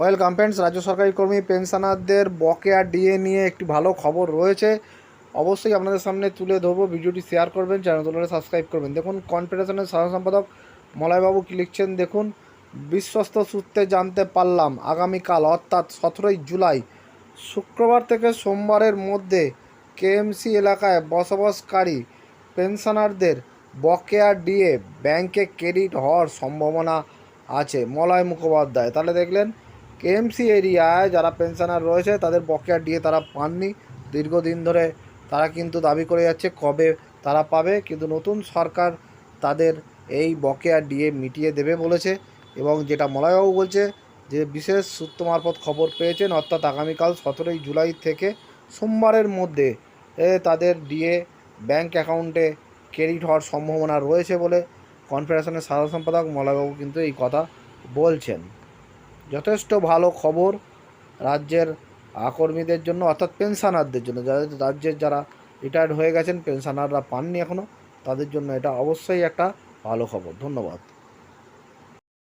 Welcome friends, রাজ্য সরকারি কর্মী পেনশনারদের বকেয়া ডিএ নিয়ে একটি ভালো খবর রয়েছে। অবশ্যই আপনাদের সামনে তুলে ধরবো। ভিডিওটি শেয়ার করবেন, চ্যানেলগুলো সাবস্ক্রাইব করবেন। দেখুন, কনফেডারেশনের সাধারণ সম্পাদক মলয়বাবু কী লিখছেন দেখুন। বিশ্বস্ত সূত্রে জানতে পারলাম, আগামীকাল অর্থাৎ 17ই জুলাই শুক্রবার থেকে সোমবারের মধ্যে কেএমসি এলাকায় বসবাসকারী পেনশনারদের বকেয়া ডিএ ব্যাংকে ক্রেডিট হওয়ার সম্ভাবনা আছে। মলয় মুখোপাধ্যায়। তাহলে দেখলেন, কেএমসি এরিয়ায় যারা পেনশনার রয়েছে তাদের বকেয়া ডিএ তারা পাননি। দীর্ঘদিন ধরে তারা কিন্তু দাবি করে যাচ্ছে কবে তারা পাবে, কিন্তু নতুন সরকার তাদের এই বকেয়া ডিএ মিটিয়ে দেবে বলেছে। এবং যেটা মলয়বাবু বলছে যে বিশেষ সূত্র মারফত খবর পেয়েছেন, অর্থাৎ আগামীকাল 17ই জুলাই থেকে সোমবারের মধ্যে তাদের ডিএ ব্যাংক অ্যাকাউন্টে ক্রেডিট হওয়ার সম্ভাবনা রয়েছে বলে কনফেডারেশনের সাধারণ সম্পাদক মলয়বাবু কিন্তু এই কথা বলছেন। যথেষ্ট ভালো খবর রাজ্যের কর্মীদের জন্য, অর্থাৎ পেনশনারদের জন্য। যাদের রাজ্যের যারা রিটায়ার্ড হয়ে গেছেন, পেনশনাররা পাননি এখনও, তাদের জন্য এটা অবশ্যই একটা ভালো খবর। ধন্যবাদ।